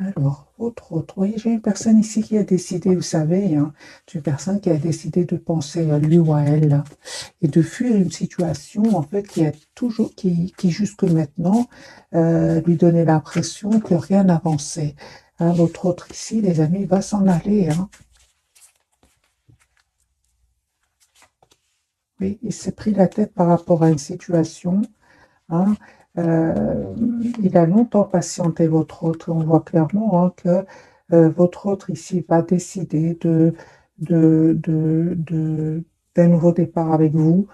Alors, autre, autre. Oui, j'ai une personne ici qui a décidé, vous savez, hein, c'est une personne qui a décidé de penser à lui ou à elle et de fuir une situation, en fait, qui a toujours, qui jusque maintenant, lui donnait l'impression que rien n'avançait. Hein, l'autre autre ici, les amis, va s'en aller. Hein. Oui, il s'est pris la tête par rapport à une situation. Hein. Euh, il a longtemps patienté votre autre. On voit clairement hein, que votre autre ici va décider de- d'un nouveau départ avec vous,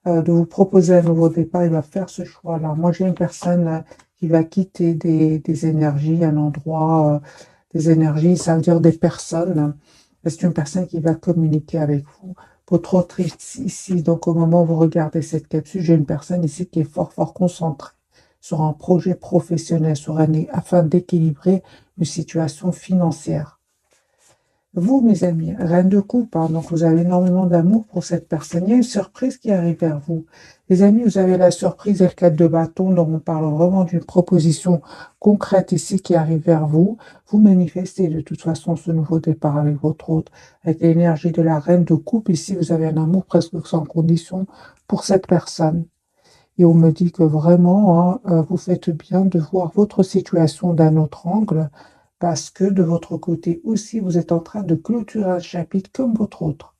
de vous proposer un nouveau départ. Il va faire ce choix-là. Moi, j'ai une personne qui va quitter des énergies, un endroit, des énergies, ça veut dire des personnes. C'est une personne qui va communiquer avec vous. Votre autre ici, donc au moment où vous regardez cette capsule, j'ai une personne ici qui est fort, fort concentrée sur un projet professionnel, afin d'équilibrer une situation financière. Vous, mes amis, reine de coupe, hein, donc vous avez énormément d'amour pour cette personne. Il y a une surprise qui arrive vers vous. Les amis, vous avez la surprise et le 4 de bâton, donc on parle vraiment d'une proposition concrète ici qui arrive vers vous. Vous manifestez de toute façon ce nouveau départ avec votre hôte, avec l'énergie de la reine de coupe. Ici, vous avez un amour presque sans condition pour cette personne. Et on me dit que vraiment, hein, vous faites bien de voir votre situation d'un autre angle, parce que de votre côté aussi, vous êtes en train de clôturer un chapitre comme votre autre.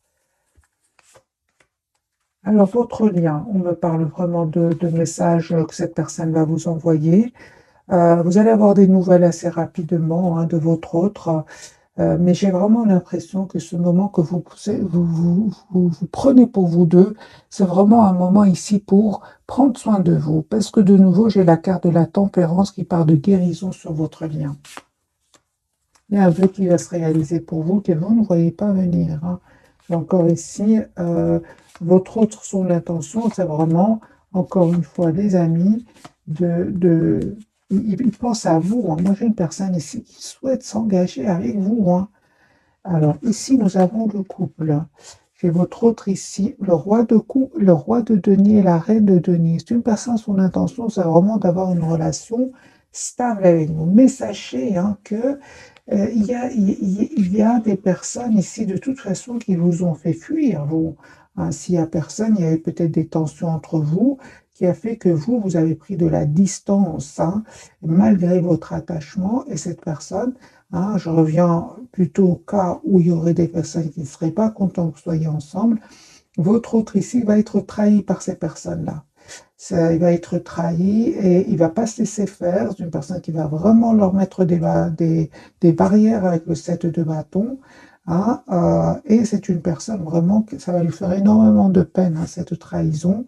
Alors, votre lien, on me parle vraiment de messages que cette personne va vous envoyer. Vous allez avoir des nouvelles assez rapidement hein, de votre autre. Mais j'ai vraiment l'impression que ce moment que vous prenez pour vous deux, c'est vraiment un moment ici pour prendre soin de vous. Parce que de nouveau, j'ai la carte de la tempérance qui part de guérison sur votre lien. Il y a un vœu qui va se réaliser pour vous que vous ne voyez pas venir. Hein. Et encore ici, votre autre son intention, c'est vraiment, encore une fois, les amis, il pense à vous. Hein. Moi, j'ai une personne ici qui souhaite s'engager avec vous. Hein. Alors, ici, nous avons le couple. J'ai votre autre ici, le roi de coupe, le roi de denier et la reine de denier. C'est une personne, son intention, c'est vraiment d'avoir une relation stable avec vous. Mais sachez hein, que il y a des personnes ici, de toute façon, qui vous ont fait fuir. Vous, hein, s'il n'y a personne, il y a eu peut-être des tensions entre vous qui a fait que vous avez pris de la distance, hein, malgré votre attachement. Et cette personne, hein, je reviens plutôt au cas où il y aurait des personnes qui ne seraient pas contentes que vous soyez ensemble. Votre autre ici va être trahi par ces personnes-là. Il va être trahi et il ne va pas se laisser faire. C'est une personne qui va vraiment leur mettre des barrières avec le 7 de bâton. Hein, et c'est une personne vraiment que ça va lui faire énormément de peine, hein, cette trahison.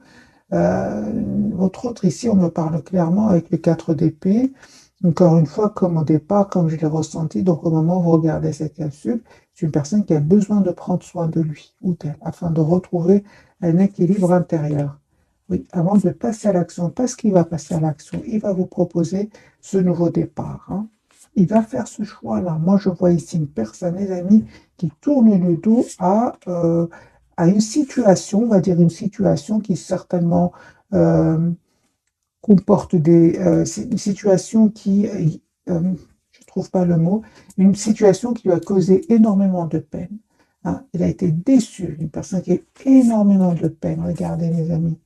Votre autre ici, on me parle clairement avec les 4 d'épée. Encore une fois, comme au départ, comme je l'ai ressenti, donc au moment où vous regardez cette capsule, c'est une personne qui a besoin de prendre soin de lui ou d'elle afin de retrouver un équilibre intérieur. Oui, avant de passer à l'action, parce qu'il va passer à l'action, il va vous proposer ce nouveau départ. Hein. Il va faire ce choix-là. Moi, je vois ici une personne, les amis, qui tourne le dos à une situation, on va dire une situation qui certainement euh, comporte une situation qui, je trouve pas le mot, une situation qui lui a causé énormément de peine. Hein. Il a été déçu, une personne qui a énormément de peine, regardez les amis.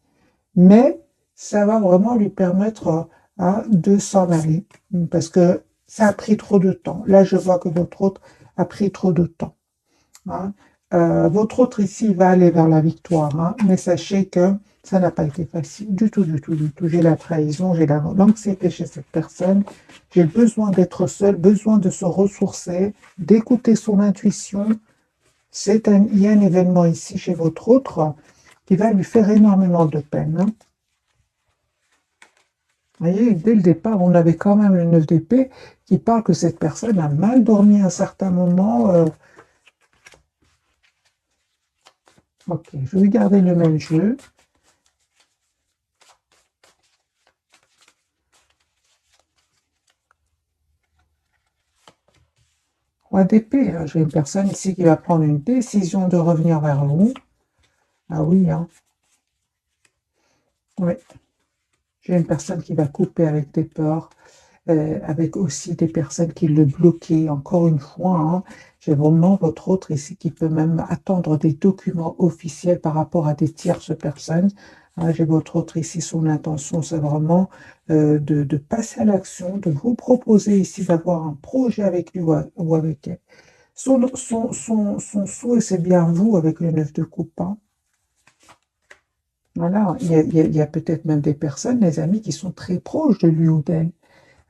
Mais ça va vraiment lui permettre hein, de s'en aller, parce que ça a pris trop de temps. Là, je vois que votre autre a pris trop de temps. Hein. Votre autre ici va aller vers la victoire, hein, mais sachez que ça n'a pas été facile du tout, du tout, du tout. J'ai la trahison, j'ai l'anxiété chez cette personne. J'ai besoin d'être seul, besoin de se ressourcer, d'écouter son intuition. Il y a un événement ici chez votre autre qui va lui faire énormément de peine. Hein. Vous voyez, dès le départ, on avait quand même le 9 d'épée qui parle que cette personne a mal dormi à un certain moment. Ok, je vais garder le même jeu. Roi d'épée, hein, j'ai une personne ici qui va prendre une décision de revenir vers vous. Ah oui, hein. Oui. J'ai une personne qui va couper avec des peurs. avec aussi des personnes qui le bloquaient. Encore une fois, hein, j'ai vraiment votre autre ici qui peut même attendre des documents officiels par rapport à des tierces personnes. Hein, j'ai votre autre ici, son intention, c'est vraiment de passer à l'action, de vous proposer ici d'avoir un projet avec lui ou avec elle. Son souhait, c'est bien vous avec le 9 de coupe, hein. Voilà, il y a peut-être même des personnes, les amis, qui sont très proches de lui ou d'elle.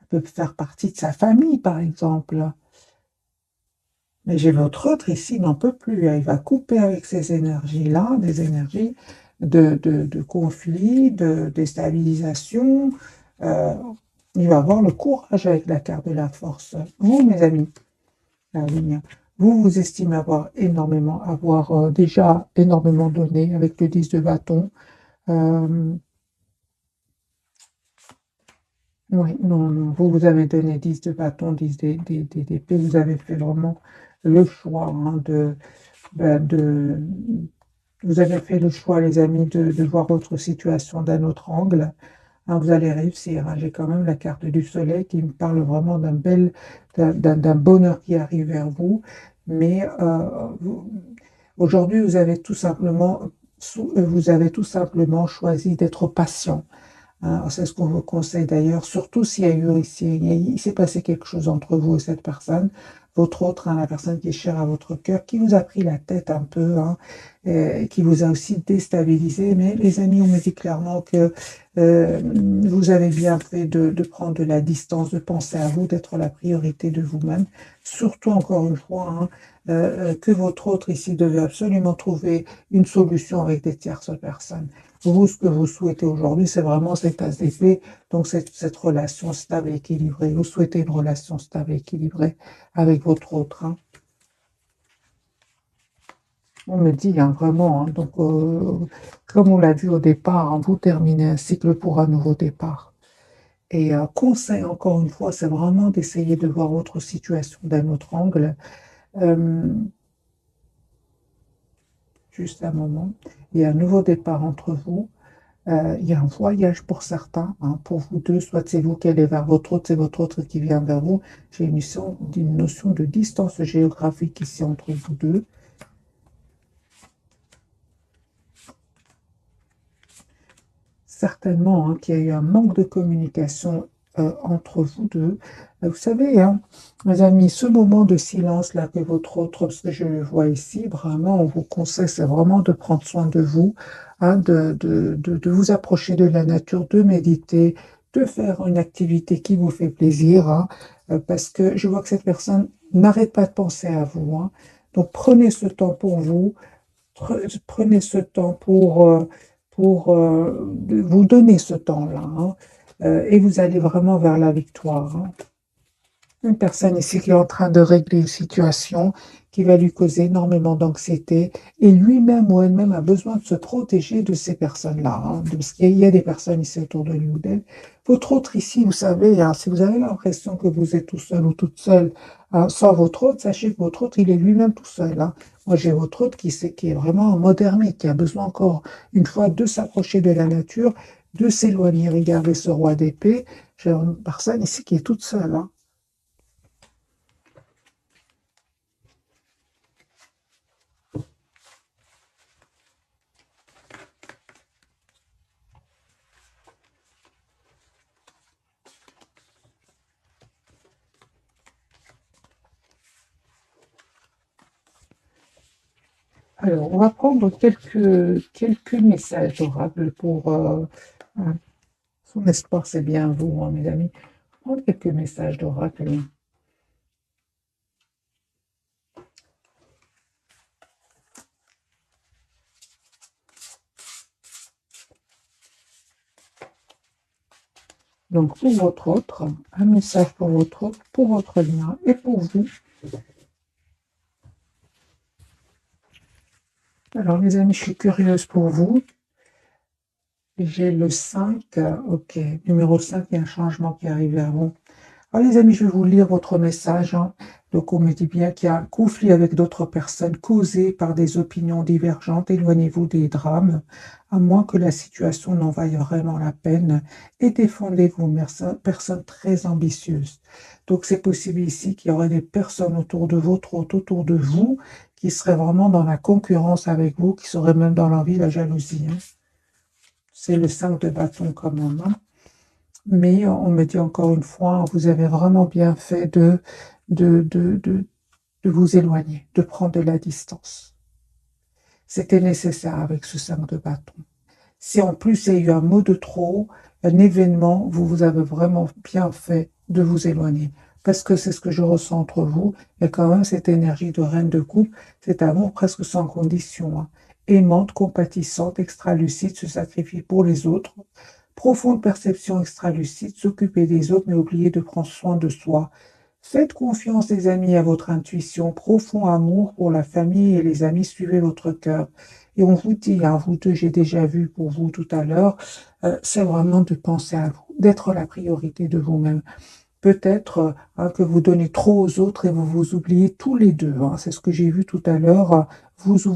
Elle peut faire partie de sa famille, par exemple. Mais j'ai votre autre ici, il n'en peut plus, hein. Il va couper avec ces énergies-là, des énergies de conflit, de déstabilisation. Euh, il va avoir le courage avec la carte de la force. Vous, mes amis, la ligne, vous vous estimez avoir déjà énormément donné avec le 10 de bâton. Euh, oui, non, non, vous avez donné 10 de bâton, 10 d'épée, vous avez fait vraiment le choix, hein, ben, vous avez fait le choix, les amis, de voir votre situation d'un autre angle. Hein, vous allez réussir, hein. J'ai quand même la carte du soleil qui me parle vraiment d'un bonheur qui arrive vers vous. Mais aujourd'hui, vous avez tout simplement choisi d'être patient. Hein, c'est ce qu'on vous conseille d'ailleurs, surtout s'il y a eu ici, il s'est passé quelque chose entre vous et cette personne, votre autre, hein, la personne qui est chère à votre cœur, qui vous a pris la tête un peu, hein, et qui vous a aussi déstabilisé. Mais les amis, on me dit clairement que euh, vous avez bien fait de prendre de la distance, de penser à vous, d'être la priorité de vous-même. Surtout, encore une fois, hein, que votre autre ici devait absolument trouver une solution avec des tierces personnes. Vous, ce que vous souhaitez aujourd'hui, c'est vraiment cet as d'épée, donc cette relation stable et équilibrée. Vous souhaitez une relation stable et équilibrée avec votre autre, hein. On me dit, hein, vraiment, hein, donc, comme on l'a vu au départ, hein, vous terminez un cycle pour un nouveau départ. Et conseil, encore une fois, c'est vraiment d'essayer de voir votre situation d'un autre angle. Euh, juste un moment. Il y a un nouveau départ entre vous. Il y a un voyage pour certains, hein, pour vous deux, soit c'est vous qui allez vers votre autre, c'est votre autre qui vient vers vous. J'ai une notion de distance géographique ici entre vous deux. Certainement, hein, qu'il y a eu un manque de communication entre vous deux. Vous savez, hein, mes amis, ce moment de silence là que votre autre, parce que je le vois ici, vraiment, on vous conseille, c'est vraiment de prendre soin de vous, hein, de vous approcher de la nature, de méditer, de faire une activité qui vous fait plaisir, hein, parce que je vois que cette personne n'arrête pas de penser à vous, hein. Donc prenez ce temps pour vous. Prenez ce temps pour vous donner ce temps-là, hein, et vous allez vraiment vers la victoire, hein. Une personne ici qui est en train de régler une situation qui va lui causer énormément d'anxiété et lui-même ou elle-même a besoin de se protéger de ces personnes-là, hein, parce qu'il y a des personnes ici autour de lui ou d'elle. Votre autre ici, vous savez, hein, si vous avez l'impression que vous êtes tout seul ou toute seule, hein, sans votre autre, sachez que votre autre, il est lui-même tout seul, hein. Moi, j'ai votre autre qui est vraiment en mode ermite, qui a besoin encore une fois de s'approcher de la nature, de s'éloigner. Regardez ce roi d'épée. J'ai une personne ici qui est toute seule, hein. Alors, on va prendre quelques messages orables pour hein, son espoir, c'est bien vous, hein, mes amis. Prendre quelques messages d'oracle. Donc, pour votre autre, un message pour votre autre, pour votre lien et pour vous. Alors, les amis, je suis curieuse pour vous. J'ai le 5, ok, numéro 5, il y a un changement qui arrive vers vous. Alors les amis, je vais vous lire votre message, hein. Donc on me dit bien qu'il y a un conflit avec d'autres personnes causé par des opinions divergentes. Éloignez-vous des drames, à moins que la situation n'en vaille vraiment la peine, et défendez-vous, personnes très ambitieuses. Donc c'est possible ici qu'il y aurait des personnes autour de vous, trop autour de vous, qui seraient vraiment dans la concurrence avec vous, qui seraient même dans l'envie, la jalousie, hein. C'est le 5 de bâton quand même, hein. Mais on me dit encore une fois, vous avez vraiment bien fait de, de, de, de vous éloigner, de prendre de la distance. C'était nécessaire avec ce 5 de bâton. Si en plus il y a eu un mot de trop, un événement, vous avez vraiment bien fait de vous éloigner. Parce que c'est ce que je ressens entre vous. Il y a quand même cette énergie de reine de coupe, cet amour presque sans condition, hein. Aimante, compatissante, extra-lucide, se sacrifier pour les autres. Profonde perception extra-lucide, s'occuper des autres, mais oublier de prendre soin de soi. Faites confiance, les amis, à votre intuition. Profond amour pour la famille et les amis, suivez votre cœur. Et on vous dit, hein, vous deux, j'ai déjà vu pour vous tout à l'heure, c'est vraiment de penser à vous, d'être la priorité de vous-même. Peut-être hein, que vous donnez trop aux autres et vous vous oubliez tous les deux, hein. C'est ce que j'ai vu tout à l'heure. Vous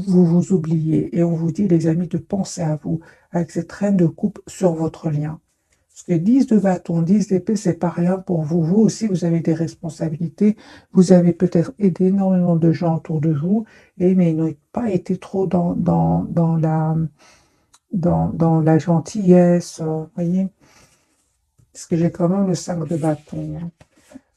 oubliez. Et on vous dit, les amis, de penser à vous avec cette reine de coupe sur votre lien. Parce que 10 de bâton, 10 d'épée, c'est pas rien pour vous. Vous aussi, vous avez des responsabilités. Vous avez peut-être aidé énormément de gens autour de vous, mais ils n'ont pas été trop dans la gentillesse, voyez. Parce que j'ai quand même le 5 de bâton, hein.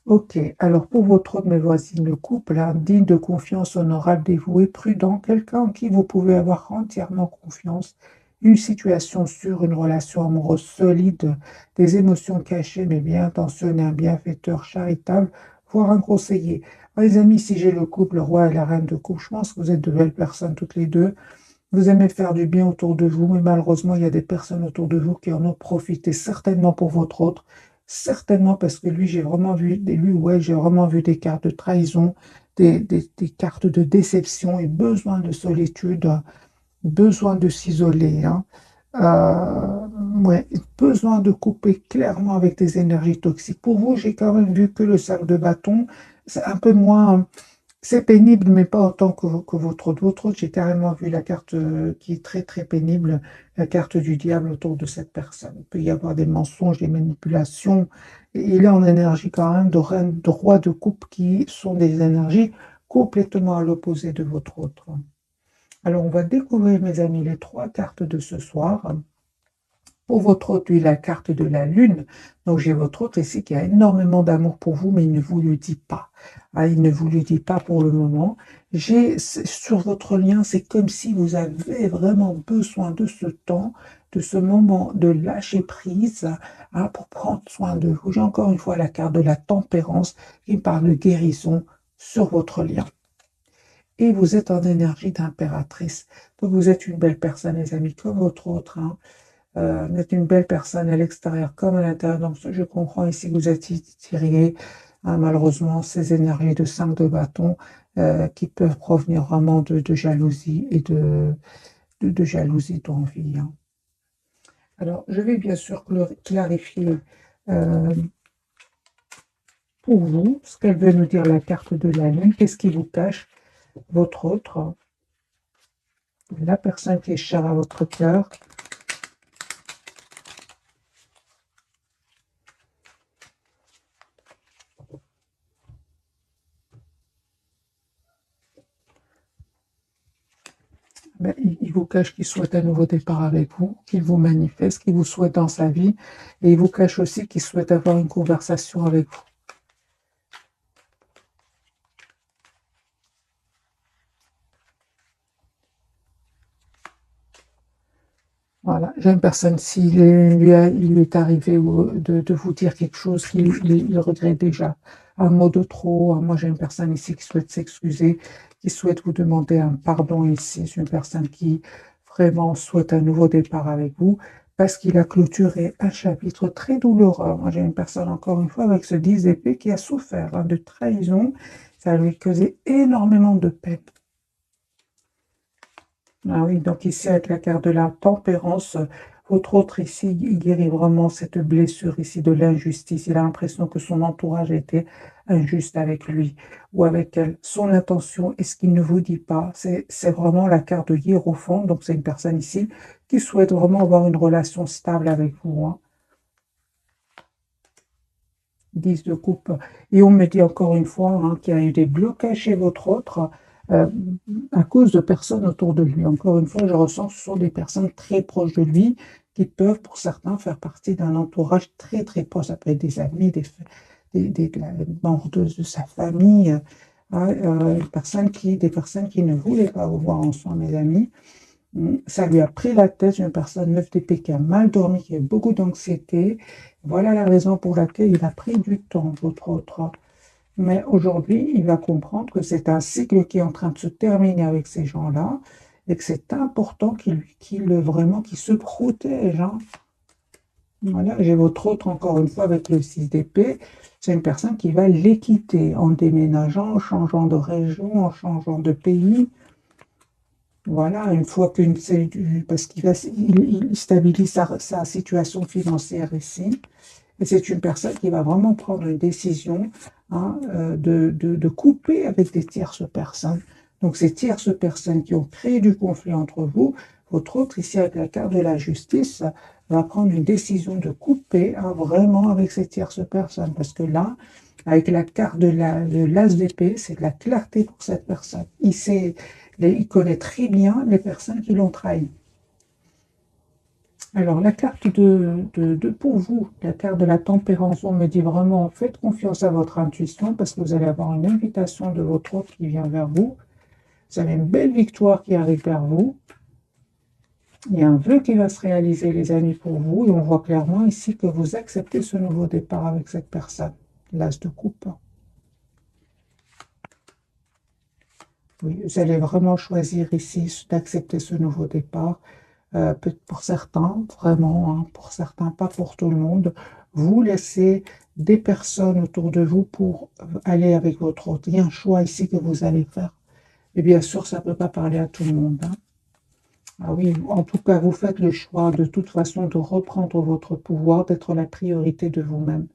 Ok, alors pour votre autre, mes voisines, le couple, hein, digne de confiance, honorable, dévoué, prudent, quelqu'un en qui vous pouvez avoir entièrement confiance, une situation sûre, une relation amoureuse solide, des émotions cachées mais bien intentionnées, un bienfaiteur charitable, voire un conseiller. Alors, les amis, si j'ai le couple, le roi et la reine de coupe, je pense que vous êtes de belles personnes toutes les deux. Vous aimez faire du bien autour de vous, mais malheureusement, il y a des personnes autour de vous qui en ont profité, certainement pour votre autre, certainement parce que lui, j'ai vraiment vu, lui, ouais, j'ai vraiment vu des cartes de trahison, des cartes de déception et besoin de solitude, besoin de s'isoler, hein. Ouais, besoin de couper clairement avec des énergies toxiques. Pour vous, j'ai quand même vu que le sac de bâton, c'est un peu moins. C'est pénible, mais pas autant que votre autre. Votre autre, j'ai carrément vu la carte qui est très très pénible, la carte du diable autour de cette personne. Il peut y avoir des mensonges, des manipulations. Et il est en énergie quand même de reine, de roi de coupe qui sont des énergies complètement à l'opposé de votre autre. Alors on va découvrir, mes amis, les trois cartes de ce soir. Pour votre autre, lui, la carte de la lune. Donc j'ai votre autre ici qui a énormément d'amour pour vous, mais il ne vous le dit pas. Ah, il ne vous le dit pas pour le moment. Sur votre lien, c'est comme si vous avez vraiment besoin de ce temps, de ce moment de lâcher prise, hein, pour prendre soin de vous. J'ai encore une fois la carte de la tempérance qui parle de guérison sur votre lien. Et vous êtes en énergie d'impératrice. Donc vous êtes une belle personne, les amis, comme votre autre, hein. Vous êtes une belle personne à l'extérieur comme à l'intérieur. Donc, je comprends ici que vous êtes tiraillé, hein, malheureusement, ces énergies de 5 de bâton qui peuvent provenir vraiment de jalousie et de jalousie d'envie, hein. Alors, je vais bien sûr clarifier euh, pour vous ce qu'elle veut nous dire la carte de la lune. Qu'est-ce qui vous cache votre autre, la personne qui est chère à votre cœur. Ben, il vous cache qu'il souhaite un nouveau départ avec vous, qu'il vous manifeste, qu'il vous souhaite dans sa vie, et il vous cache aussi qu'il souhaite avoir une conversation avec vous. Voilà, j'ai une personne, s'il il lui est arrivé de vous dire quelque chose qu'il regrette déjà, un mot de trop. Moi, j'ai une personne ici qui souhaite s'excuser, qui souhaite vous demander un pardon ici. C'est une personne qui vraiment souhaite un nouveau départ avec vous parce qu'il a clôturé un chapitre très douloureux. Moi, j'ai une personne, encore une fois, avec ce 10 d'épée qui a souffert, hein, de trahison. Ça lui a causé énormément de peine. Ah oui, donc ici avec la carte de la tempérance, Votre autre ici, il guérit vraiment cette blessure ici de l'injustice. Il a l'impression que son entourage a été injuste avec lui ou avec elle. Son intention et ce qu'il ne vous dit pas, c'est vraiment la carte de Hiérophant. Donc c'est une personne ici qui souhaite vraiment avoir une relation stable avec vous, hein. 10 de coupe. Et on me dit encore une fois, hein, qu'il y a eu des blocages chez votre autre euh, à cause de personnes autour de lui. Encore une fois, je ressens que ce sont des personnes très proches de lui qui peuvent, pour certains, faire partie d'un entourage très très proche. Ça peut être des amis, des membres de sa famille, hein, des personnes qui ne voulaient pas vous voir ensemble, mes amis. Ça lui a pris la tête, une personne 9 d'épée qui a mal dormi, qui a beaucoup d'anxiété. Voilà la raison pour laquelle il a pris du temps, votre autre. Mais aujourd'hui, il va comprendre que c'est un cycle qui est en train de se terminer avec ces gens-là et que c'est important qu'il se protège, hein. Voilà, j'ai votre autre encore une fois avec le 6 d'épée. C'est une personne qui va les quitter en déménageant, en changeant de région, en changeant de pays. Voilà, une fois parce il stabilise sa situation financière ici. Et c'est une personne qui va vraiment prendre une décision, hein, de couper avec des tierces personnes. Donc ces tierces personnes qui ont créé du conflit entre vous, votre autre ici avec la carte de la justice va prendre une décision de couper, hein, vraiment avec ces tierces personnes. Parce que là, avec la carte de l'as d'épée, c'est de la clarté pour cette personne. Il connaît très bien les personnes qui l'ont trahi. Alors, la carte pour vous, la carte de la tempérance, on me dit vraiment, faites confiance à votre intuition parce que vous allez avoir une invitation de votre autre qui vient vers vous. Vous avez une belle victoire qui arrive vers vous. Il y a un vœu qui va se réaliser, les amis, pour vous. Et on voit clairement ici que vous acceptez ce nouveau départ avec cette personne. L'as de coupe. Oui, vous allez vraiment choisir ici d'accepter ce nouveau départ. Pour certains, vraiment, hein, pour certains, pas pour tout le monde. Vous laissez des personnes autour de vous pour aller avec votre autre. Il y a un choix ici que vous allez faire. Et bien sûr, ça ne peut pas parler à tout le monde, hein. Ah oui, en tout cas, vous faites le choix de toute façon de reprendre votre pouvoir, d'être la priorité de vous-même.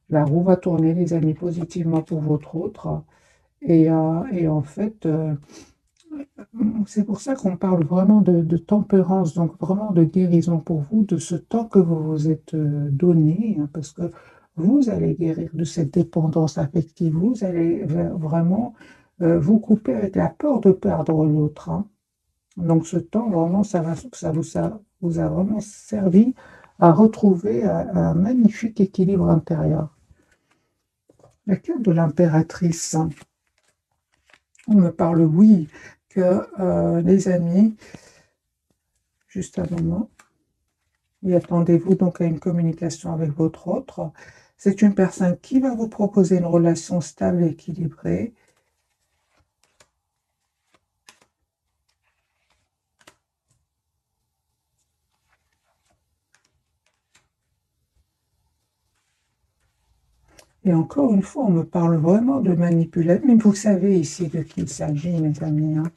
La roue va tourner, les amis, positivement pour votre autre. Et en fait, c'est pour ça qu'on parle vraiment de tempérance, donc vraiment de guérison pour vous, de ce temps que vous vous êtes donné, hein, parce que vous allez guérir de cette dépendance affective, vous allez vraiment vous couper avec la peur de perdre l'autre, hein. Donc ce temps, vraiment, ça vous a vraiment servi à retrouver un magnifique équilibre intérieur. La carte de l'impératrice, hein, on me parle, oui, que les amis, juste un moment, et attendez-vous donc à une communication avec votre autre. C'est une personne qui va vous proposer une relation stable et équilibrée. Et encore une fois, on me parle vraiment de manipulation. Mais vous savez ici de qui il s'agit, mes amis, hein.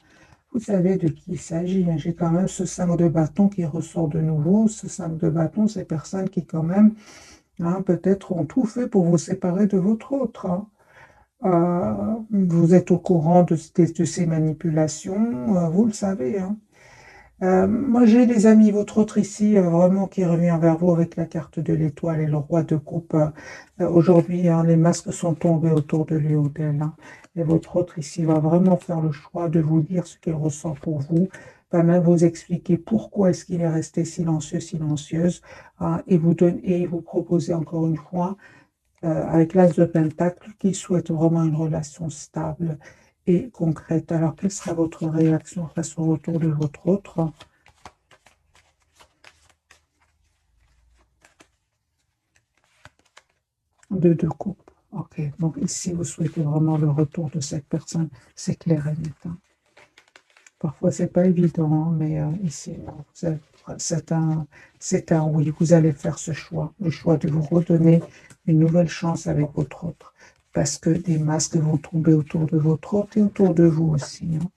Vous savez de qui il s'agit, hein. J'ai quand même ce 5 de bâton qui ressort de nouveau. Ce 5 de bâton, c'est personnes qui quand même, hein, peut-être ont tout fait pour vous séparer de votre autre, hein. Vous êtes au courant de ces manipulations, vous le savez, hein. Moi, j'ai des amis, votre autre ici, vraiment qui revient vers vous avec la carte de l'étoile et le roi de coupe. Aujourd'hui, hein, les masques sont tombés autour de lui ou d'elle, hein. Et votre autre ici va vraiment faire le choix de vous dire ce qu'il ressent pour vous, va même vous expliquer pourquoi est-ce qu'il est resté silencieux, silencieuse, hein, et vous proposer encore une fois avec l'As de Pentacle, qui souhaite vraiment une relation stable et concrète. Alors, quelle sera votre réaction face au retour de votre autre? De coupe. Ok, donc ici, vous souhaitez vraiment le retour de cette personne, c'est clair et net, hein. Parfois, c'est pas évident, hein, mais ici, c'est un oui. Vous allez faire ce choix, le choix de vous redonner une nouvelle chance avec votre autre, parce que des masques vont tomber autour de votre autre et autour de vous aussi, hein.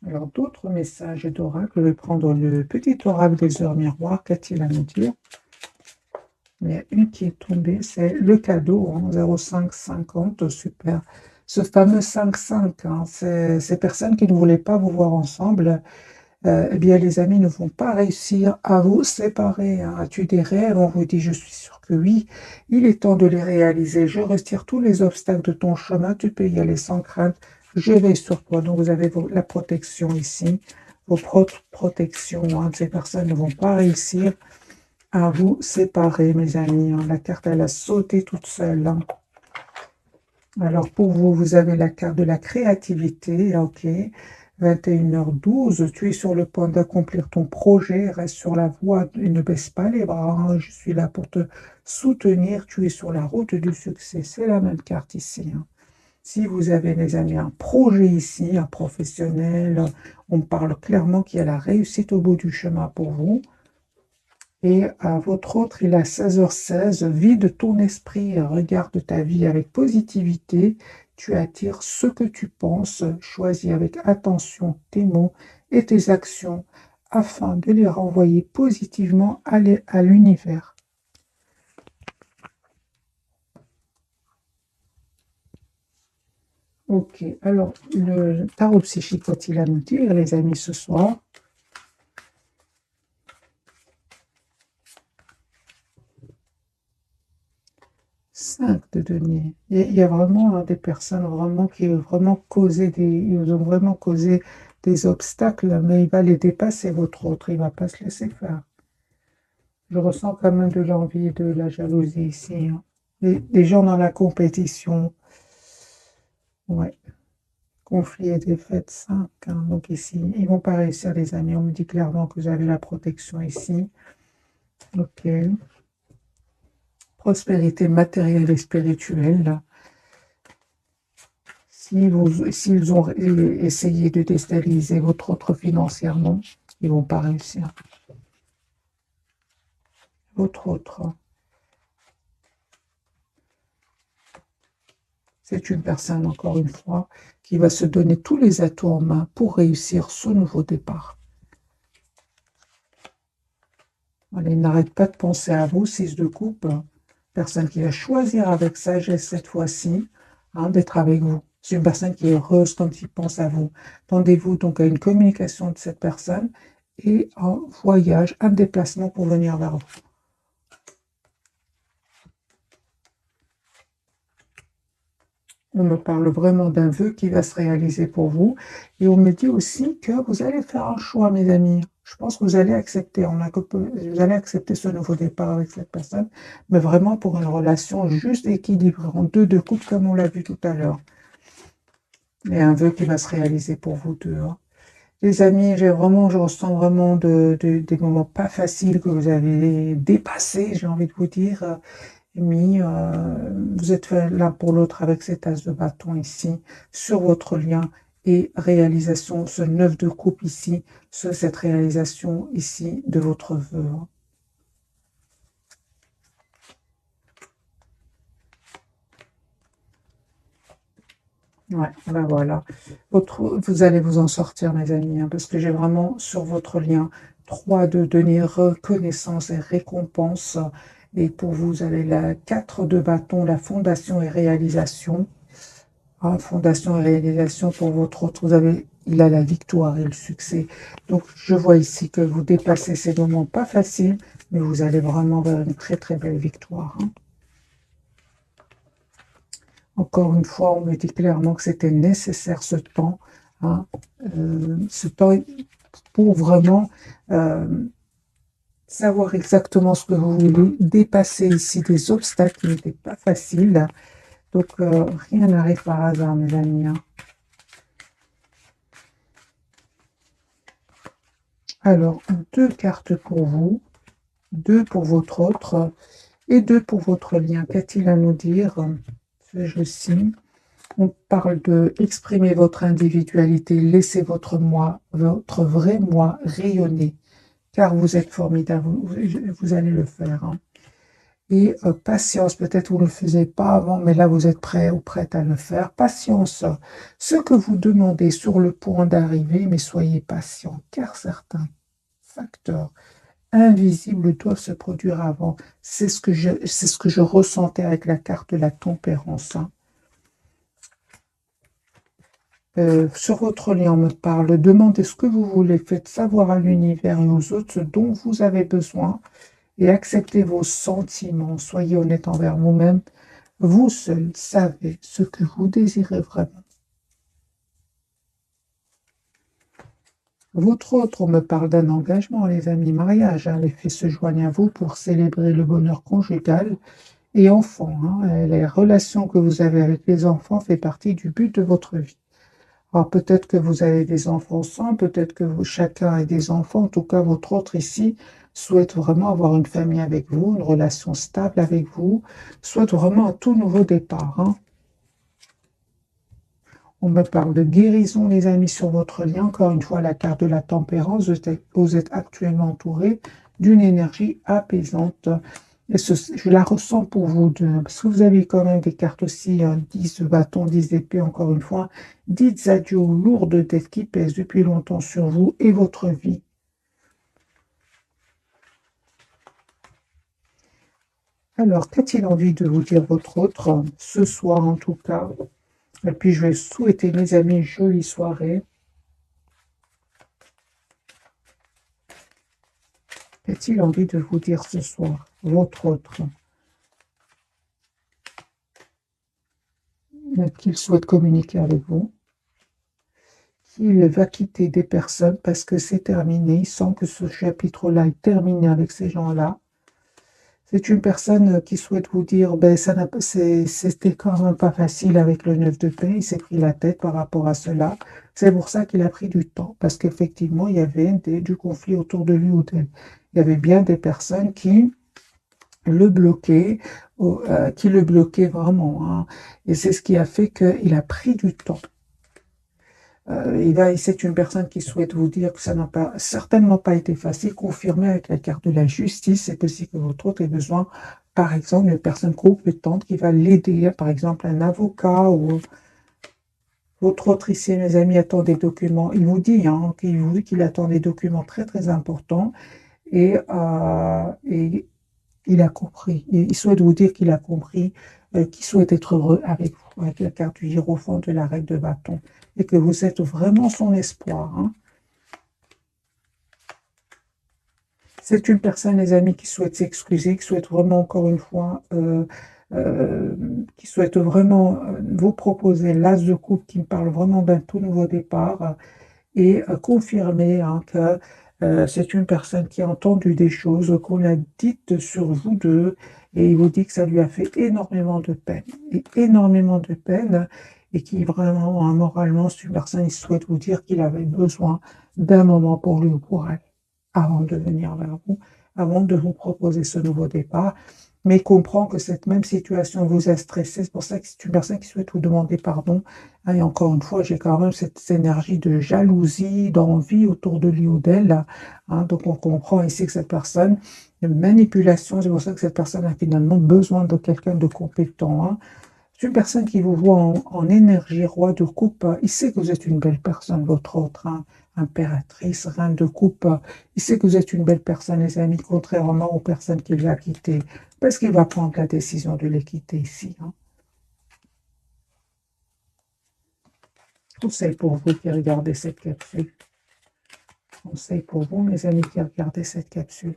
Alors, d'autres messages d'oracle. Je vais prendre le petit oracle des heures miroirs. Qu'a-t-il à nous dire? Il y a une qui est tombée, c'est le cadeau, hein, 0550, super. Ce fameux 5-5, hein, ces personnes qui ne voulaient pas vous voir ensemble, eh bien, les amis ne vont pas réussir à vous séparer. Hein. As-tu des rêves? On vous dit, je suis sûr que oui. Il est temps de les réaliser. Je retire tous les obstacles de ton chemin. Tu peux y aller sans crainte. Je vais sur toi. Donc, vous avez la protection ici. Vos propres protections. Hein. Ces personnes ne vont pas réussir à vous séparer, mes amis. Hein. La carte, elle a sauté toute seule. Hein. Alors, pour vous, vous avez la carte de la créativité. Ok. 21h12, tu es sur le point d'accomplir ton projet, reste sur la voie et ne baisse pas les bras. Hein. Je suis là pour te soutenir. Tu es sur la route du succès. C'est la même carte ici. Hein. Si vous avez, les amis, un projet ici, un professionnel, on parle clairement qu'il y a la réussite au bout du chemin pour vous. Et à votre autre, il a 16h16, vide ton esprit, regarde ta vie avec positivité, tu attires ce que tu penses, choisis avec attention tes mots et tes actions afin de les renvoyer positivement à l'univers. Ok, alors le tarot psychique, qu'est-il à nous dire, les amis, ce soir? 5 de denier. Il y a vraiment des personnes vraiment qui ont vraiment ils ont vraiment causé des obstacles, mais il va les dépasser, votre autre, il ne va pas se laisser faire. Je ressens quand même de l'envie et de la jalousie ici. Hein. Des gens dans la compétition. Ouais. Conflit et défaite 5. Hein. Donc ici, ils ne vont pas réussir, les amis. On me dit clairement que vous avez la protection ici. Ok. Prospérité matérielle et spirituelle. S'ils ont essayé de déstabiliser votre autre financièrement, ils ne vont pas réussir. Votre autre, c'est une personne, encore une fois, qui va se donner tous les atouts en main pour réussir ce nouveau départ. Allez, n'arrête pas de penser à vous, 6 de coupe. Personne qui va choisir avec sagesse cette fois-ci d'être avec vous. C'est une personne qui est heureuse quand il pense à vous. Tendez-vous donc à une communication de cette personne et un voyage, un déplacement pour venir vers vous. On me parle vraiment d'un vœu qui va se réaliser pour vous. Et on me dit aussi que vous allez faire un choix, mes amis. Je pense que vous allez accepter. Vous allez accepter ce nouveau départ avec cette personne, mais vraiment pour une relation juste équilibrée, en 2 de couple, comme on l'a vu tout à l'heure. Et un vœu qui va se réaliser pour vous deux. Hein. Les amis, je ressens vraiment des moments pas faciles que vous avez dépassés, j'ai envie de vous dire. Mais vous êtes l'un pour l'autre avec cet as de bâton ici, sur votre lien et réalisation, ce 9 de coupe ici, cette réalisation ici de votre vœu. Ouais, ben voilà. Vous allez vous en sortir, mes amis, parce que j'ai vraiment sur votre lien 3 de donner reconnaissance et récompense. Et pour vous, vous avez la 4 de bâton, la fondation et réalisation. Fondation et réalisation pour votre autre, il a la victoire et le succès. Donc, je vois ici que vous dépassez ces moments pas faciles, mais vous allez vraiment vers une très très belle victoire. Hein. Encore une fois, on me dit clairement que c'était nécessaire ce temps, hein, ce temps pour vraiment savoir exactement ce que vous voulez, dépasser ici des obstacles qui n'étaient pas faciles. Donc, rien n'arrive par hasard, mes amis. Hein. Alors, 2 cartes pour vous, 2 pour votre autre et 2 pour votre lien. Qu'a-t-il à nous dire? Je signe. On parle de exprimer votre individualité, laissez votre moi, votre vrai moi rayonner, car vous êtes formidable, vous allez le faire. Hein. Et patience, peut-être vous ne le faisiez pas avant, mais là vous êtes prêt ou prête à le faire. Patience, ce que vous demandez est sur le point d'arriver, mais soyez patient, car certains facteurs invisibles doivent se produire avant. C'est ce que je ressentais avec la carte de la tempérance, hein. Sur votre lien, on me parle, demandez ce que vous voulez, faites savoir à l'univers et aux autres ce dont vous avez besoin et acceptez vos sentiments, soyez honnête envers vous-même. Vous seul savez ce que vous désirez vraiment. Votre autre, on me parle d'un engagement, les amis, mariage, hein, les faits se joignent à vous pour célébrer le bonheur conjugal et enfant, hein, les relations que vous avez avec les enfants fait partie du but de votre vie. Alors peut-être que vous avez des enfants sans, peut-être que vous, chacun a des enfants, en tout cas votre autre ici souhaite vraiment avoir une famille avec vous, une relation stable avec vous, souhaite vraiment un tout nouveau départ, hein. On me parle de guérison, les amis, sur votre lien. Encore une fois, la carte de la tempérance, vous êtes actuellement entouré d'une énergie apaisante. Et je la ressens pour vous deux, parce que vous avez quand même des cartes aussi, 10 de bâton, 10 d'épée, encore une fois. Dites adieu aux lourdes dettes qui pèsent depuis longtemps sur vous et votre vie. Alors, qu'a-t-il envie de vous dire votre autre, ce soir en tout cas? Et puis, je vais souhaiter, mes amis, une jolie soirée. Qu'a-t-il envie de vous dire ce soir, votre autre? Qu'il souhaite communiquer avec vous, qu'il va quitter des personnes parce que c'est terminé. Il sent que ce chapitre-là est terminé avec ces gens-là. C'est une personne qui souhaite vous dire, ben, c'était quand même pas facile avec le 9 de paix, il s'est pris la tête par rapport à cela. C'est pour ça qu'il a pris du temps, parce qu'effectivement, il y avait du conflit autour de lui ou d'elle. Il y avait bien des personnes le bloquaient, qui le bloquaient vraiment, hein. Et c'est ce qui a fait qu'il a pris du temps. C'est une personne qui souhaite vous dire que ça n'a pas, certainement pas été facile, confirmé avec la carte de la justice. C'est possible que votre autre ait besoin, par exemple, d'une personne compétente qui va l'aider, par exemple un avocat ou votre autre ici, mes amis, attend des documents. Il vous dit, hein, qu'il attend des documents très très importants et il a compris. Il souhaite vous dire qu'il a compris, qu'il souhaite être heureux avec vous, avec la carte du hiérophant de la règle de bâton, et que vous êtes vraiment son espoir, hein. C'est une personne, les amis, qui souhaite s'excuser, qui souhaite vraiment, encore une fois, qui souhaite vraiment vous proposer l'as de coupe, qui me parle vraiment d'un tout nouveau départ, et confirmer, hein, que c'est une personne qui a entendu des choses qu'on a dites sur vous deux, et il vous dit que ça lui a fait énormément de peine, et qui vraiment, hein, moralement, c'est une personne qui souhaite vous dire qu'il avait besoin d'un moment pour lui ou pour elle, avant de venir vers vous, avant de vous proposer ce nouveau départ, mais il comprend que cette même situation vous a stressé. C'est pour ça que c'est une personne qui souhaite vous demander pardon. Hein, et encore une fois, j'ai quand même cette énergie de jalousie, d'envie autour de lui ou d'elle, hein. Donc on comprend ici que cette personne, de manipulation, c'est pour ça que cette personne a finalement besoin de quelqu'un de compétent, hein. C'est une personne qui vous voit en énergie, roi de coupe. Il sait que vous êtes une belle personne, votre autre, hein, impératrice, reine de coupe. Il sait que vous êtes une belle personne, les amis, contrairement aux personnes qu'il va quitter. Parce qu'il va prendre la décision de les quitter ici, hein. Conseil pour vous qui regardez cette capsule. Conseil pour vous, mes amis, qui regardez cette capsule.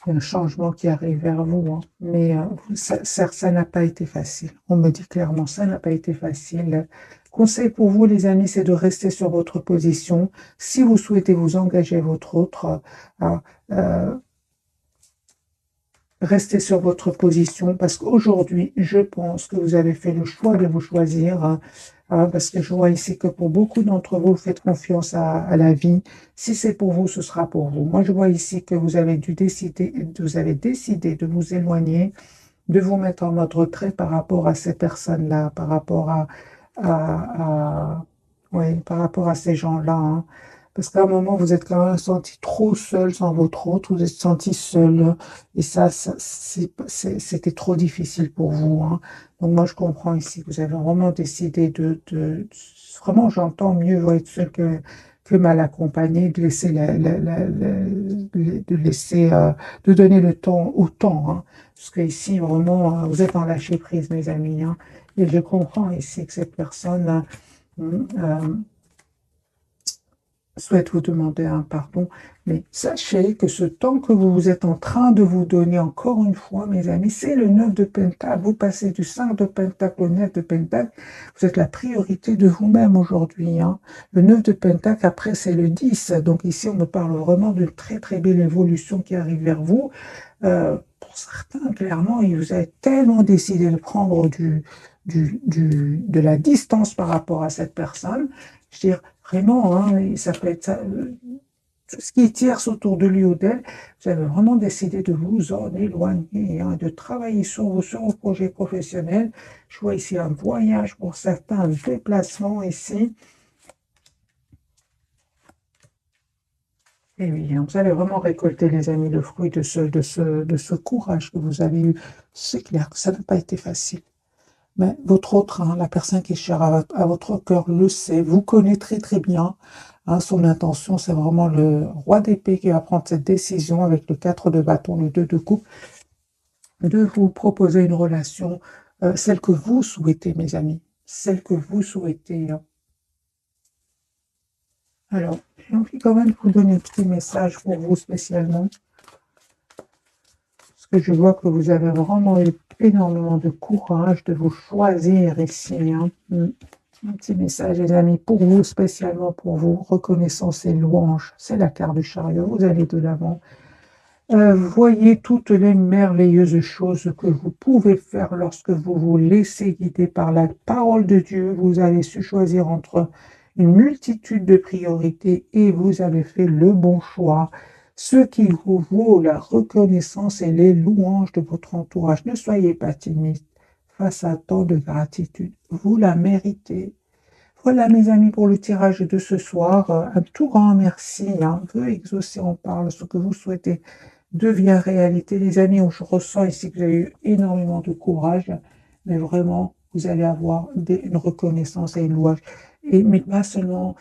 Il y a un changement qui arrive vers vous, hein. Mais ça n'a pas été facile. On me dit clairement, ça n'a pas été facile. Conseil pour vous, les amis, c'est de rester sur votre position. Si vous souhaitez vous engager votre autre, euh, restez sur votre position, parce qu'aujourd'hui, je pense que vous avez fait le choix de vous choisir, hein, parce que je vois ici que pour beaucoup d'entre vous, vous faites confiance à la vie. Si c'est pour vous, ce sera pour vous. Moi, je vois ici que vous avez décidé de vous éloigner, de vous mettre en mode retrait par rapport à ces personnes-là, par rapport à, oui, par rapport à ces gens-là, hein. Parce qu'à un moment, vous êtes quand même senti trop seul sans votre autre, vous êtes senti seul, et c'était trop difficile pour vous, hein. Donc moi, je comprends ici, vous avez vraiment décidé vraiment, j'entends mieux vaut être seul que mal accompagné, de laisser de laisser, de donner le temps au temps, hein. Parce que ici, vraiment, vous êtes en lâcher prise, mes amis, hein. Et je comprends ici que cette personne, souhaite vous demander un pardon, mais sachez que ce temps que vous êtes en train de vous donner, encore une fois, mes amis, c'est le 9 de Pentacle. Vous passez du 5 de Pentacle au 9 de Pentacle. Vous êtes la priorité de vous-même aujourd'hui, hein. Le 9 de Pentacle, après, c'est le 10. Donc ici, on me parle vraiment d'une très, très belle évolution qui arrive vers vous. Pour certains, clairement, vous avez tellement décidé de prendre de la distance par rapport à cette personne. Je veux dire, vraiment, hein, ça peut être ça, tout ce qui tierce autour de lui ou d'elle, vous avez vraiment décidé de vous en éloigner, hein, de travailler sur vos projets professionnels. Je vois ici un voyage pour certains, un déplacement ici. Et oui, hein, vous allez vraiment récolter, les amis, le fruit de ce courage que vous avez eu. C'est clair que ça n'a pas été facile. Mais votre autre, hein, la personne qui est chère à votre cœur, le sait, vous connaît très très bien, hein. Son intention, c'est vraiment le roi d'épée qui va prendre cette décision avec le 4 de bâton, le 2 de coupe, de vous proposer une relation, celle que vous souhaitez, mes amis, celle que vous souhaitez, hein. Alors, j'ai envie quand même de vous donner un petit message pour vous spécialement, parce que je vois que vous avez vraiment eu énormément de courage de vous choisir ici, hein. Un petit message, les amis, pour vous, spécialement pour vous, reconnaissance et louange. C'est la carte du chariot, vous allez de l'avant. Voyez toutes les merveilleuses choses que vous pouvez faire lorsque vous vous laissez guider par la parole de Dieu. Vous avez su choisir entre une multitude de priorités et vous avez fait le bon choix. Ce qui vous vaut la reconnaissance et les louanges de votre entourage. Ne soyez pas timide face à tant de gratitude. Vous la méritez. Voilà, mes amis, pour le tirage de ce soir. Un tout grand merci, hein. Vœux exaucés, on parle. Ce que vous souhaitez devient réalité. Les amis, je ressens ici que vous avez eu énormément de courage, mais vraiment, vous allez avoir une reconnaissance et une louange. Mais pas seulement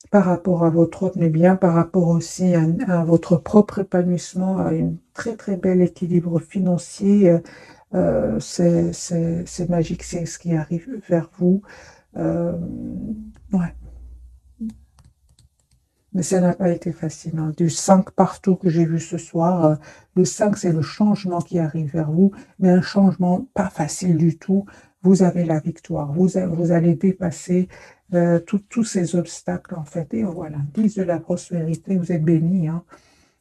par rapport à votre autre, mais bien par rapport aussi à votre propre épanouissement, à un très très bel équilibre financier. C'est magique, c'est ce qui arrive vers vous. Ouais, mais ça n'a pas été facile, hein. Du 5 partout que j'ai vu ce soir, le 5, c'est le changement qui arrive vers vous, mais un changement pas facile du tout. Vous avez la victoire, vous allez dépasser tous ces obstacles, en fait. Et voilà, 10 de la prospérité, vous êtes bénis, hein.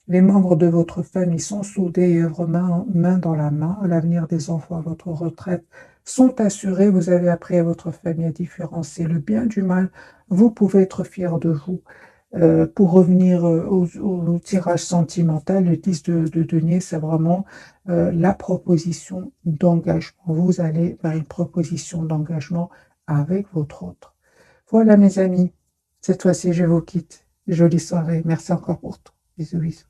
Les membres de votre famille sont soudés et œuvrent main dans la main. L'avenir des enfants à votre retraite sont assurés. Vous avez appris à votre famille à différencier le bien du mal. Vous pouvez être fiers de vous. Pour revenir au tirage sentimental, le 10 de denier, c'est vraiment la proposition d'engagement. Vous allez vers une proposition d'engagement avec votre autre. Voilà, mes amis. Cette fois-ci, je vous quitte. Jolie soirée. Merci encore pour tout. Bisous, bisous.